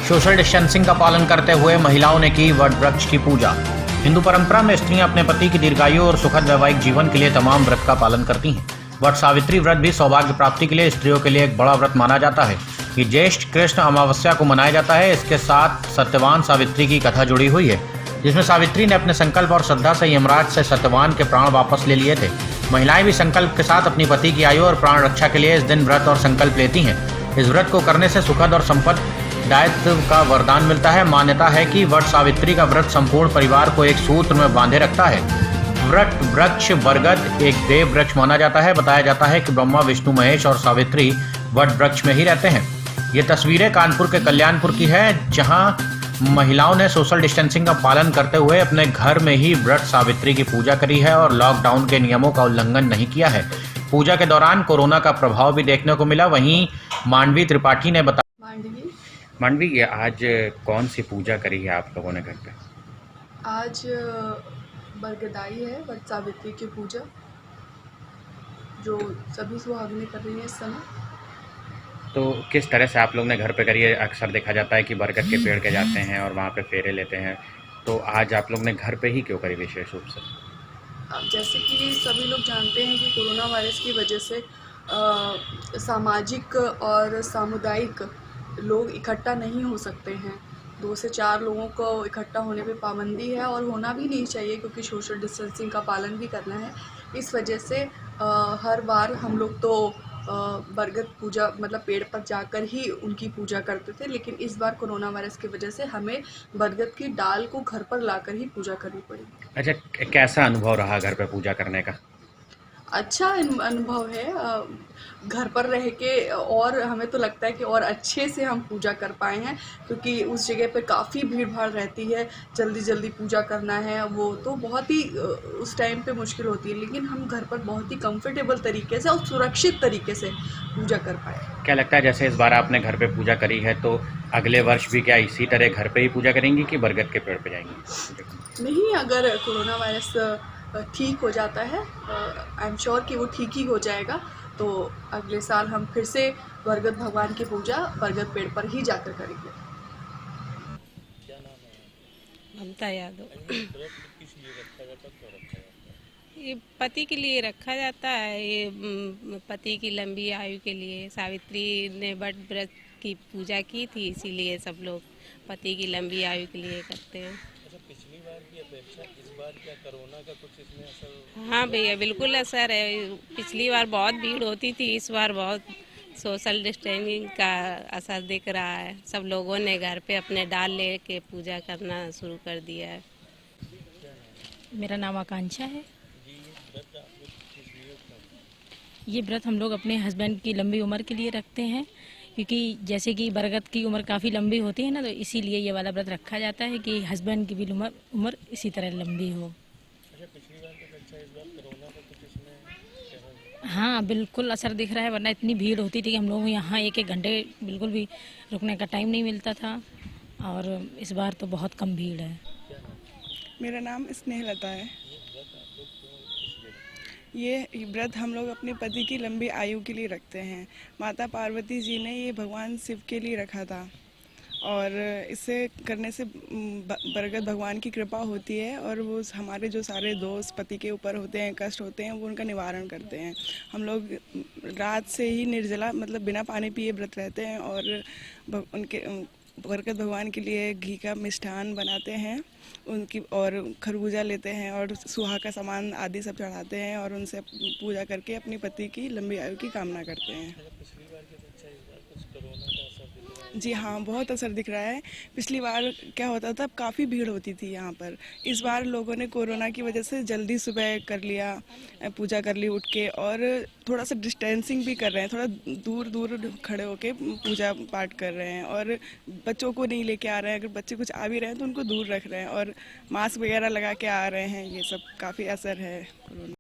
Social distancing का पालन करते हुए महिलाओं ने की वट वृक्ष की पूजा। हिंदू परंपरा में स्त्रियां अपने पति की दीर्घायु और सुखद वैवाहिक जीवन के लिए तमाम व्रत का पालन करती हैं। वट सावित्री व्रत भी सौभाग्य प्राप्ति के लिए स्त्रियों के लिए एक बड़ा व्रत माना जाता है। ये ज्येष्ठ कृष्ण अमावस्या को मनाया जाता है। इसके साथ सत्यवान सावित्री की कथा जुड़ी हुई है, जिसमें सावित्री ने अपने संकल्प और श्रद्धा से यमराज से सत्यवान के प्राण वापस ले लिए थे। महिलाएं भी संकल्प के साथ अपनी पति की आयु और प्राण रक्षा के लिए इस दिन व्रत और संकल्प लेती हैं। इस व्रत को करने से सुखद और संपत्तिदायित्व का वरदान मिलता है। मान्यता है कि वट सावित्री का व्रत संपूर्ण परिवार को एक सूत्र में बांधे रखता है। वट वृक्ष बरगद एक देव वृक्ष माना जाता है। बताया जाता है कि ब्रह्मा, विष्णु, महेश और सावित्री वट वृक्ष में ही रहते हैं। ये तस्वीरें कानपुर के कल्याणपुर की है, जहां महिलाओं ने सोशल डिस्टेंसिंग का पालन करते हुए अपने घर में ही व्रत सावित्री की पूजा करी है और लॉकडाउन के नियमों का उल्लंघन नहीं किया है। पूजा के दौरान कोरोना का प्रभाव भी देखने को मिला। वहीं मांडवी त्रिपाठी ने बताया। मांडवी, ये आज कौन सी पूजा करी है आप लोगों ने घर पे? आज बरगदाई है, वट सावित्री की पूजा, जो सभी सुहागिनें कर रही हैं इस समय। तो किस तरह से आप लोग ने घर पे करी है? अक्सर देखा जाता है कि बरगद के पेड़ के जाते हैं और वहाँ पे फेरे लेते हैं, तो आज आप लोग ने घर पे ही क्यों करी विशेष रूप से? अब जैसे कि सभी लोग जानते हैं कि कोरोना वायरस की वजह से सामाजिक और सामुदायिक लोग इकट्ठा नहीं हो सकते हैं। 2 से 4 लोगों को इकट्ठा होने पे पाबंदी है और होना भी नहीं चाहिए, क्योंकि सोशल डिस्टेंसिंग का पालन भी करना है। इस वजह से हर बार हम लोग तो बरगद पूजा मतलब पेड़ पर जाकर ही उनकी पूजा करते थे, लेकिन इस बार कोरोना वायरस की वजह से हमें बरगद की डाल को घर पर लाकर ही पूजा करनी पड़ी। अच्छा, कैसा अनुभव रहा घर पे पूजा करने का? अच्छा अनुभव है। घर पर रह के और हमें तो लगता है कि और अच्छे से हम पूजा कर पाए हैं, क्योंकि उस जगह पे काफ़ी भीड़ भाड़ रहती है। जल्दी जल्दी पूजा करना है, वो तो बहुत ही उस टाइम पे मुश्किल होती है, लेकिन हम घर पर बहुत ही कंफर्टेबल तरीके से और सुरक्षित तरीके से पूजा कर पाए। क्या लगता है, जैसे इस बार आपने घर पे पूजा करी है, तो अगले वर्ष भी क्या इसी तरह घर पे ही पूजा करेंगी कि बरगद के पेड़ पे जाएंगी? नहीं, अगर कोरोना वायरस ठीक हो जाता है, आई एम श्योर कि वो ठीक ही हो जाएगा, तो अगले साल हम फिर से बरगद भगवान की पूजा बरगद पेड़ पर ही जाकर करेंगे। ममता यादव। ये पति के लिए रखा जाता है। ये पति की लंबी आयु के लिए सावित्री ने वट व्रत की पूजा की थी, इसीलिए सब लोग पति की लंबी आयु के लिए करते हैं। अच्छा, पिछली बार की अपेक्षा इस बार क्या कोरोना का कुछ इसमें असर? हाँ भैया, बिल्कुल असर है। पिछली बार बहुत भीड़ होती थी, इस बार बहुत सोशल डिस्टेंसिंग का असर दिख रहा है। सब लोगों ने घर पे अपने डाल ले के पूजा करना शुरू कर दिया है। मेरा नाम आकांक्षा है। ये व्रत हम लोग अपने हस्बैंड की लंबी उम्र के लिए रखते हैं, क्योंकि जैसे कि बरगद की उम्र काफ़ी लंबी होती है ना, तो इसीलिए ये वाला व्रत रखा जाता है कि हस्बैंड की भी उम्र इसी तरह लंबी हो। अच्छा, पिछली बार की अपेक्षा इस बार कोरोना का कुछ इसमें? हाँ, बिल्कुल असर दिख रहा है, वरना इतनी भीड़ होती थी कि हम लोग यहाँ 1-1 घंटे बिल्कुल भी रुकने का टाइम नहीं मिलता था, और इस बार तो बहुत कम भीड़ है। मेरा नाम स्नेहलता है। ये व्रत हम लोग अपने पति की लंबी आयु के लिए रखते हैं। माता पार्वती जी ने ये भगवान शिव के लिए रखा था, और इसे करने से बरगद भगवान की कृपा होती है, और वो हमारे जो सारे दोस्त पति के ऊपर होते हैं, कष्ट होते हैं, वो उनका निवारण करते हैं। हम लोग रात से ही निर्जला मतलब बिना पानी पिए व्रत रहते हैं, और उनके बरगद भगवान के लिए घी का मिष्ठान बनाते हैं उनकी, और खरबूजा लेते हैं और सुहा का सामान आदि सब चढ़ाते हैं, और उनसे पूजा करके अपनी पति की लंबी आयु की कामना करते हैं। पिछली बार की अपेक्षा इस बार कुछ कोरोना का असर दिख रहा है? जी हाँ, बहुत असर दिख रहा है। पिछली बार क्या होता था, काफ़ी भीड़ होती थी यहाँ पर। इस बार लोगों ने कोरोना की वजह से जल्दी सुबह कर लिया, पूजा कर ली उठ के, और थोड़ा सा डिस्टेंसिंग भी कर रहे हैं, थोड़ा दूर दूर खड़े होके पूजा पाठ कर रहे हैं, और बच्चों को नहीं लेके आ रहे हैं। अगर बच्चे कुछ आ भी रहे हैं तो उनको दूर रख रहे हैं, और मास्क वगैरह लगा के आ रहे हैं। ये सब काफ़ी असर है कोरोना।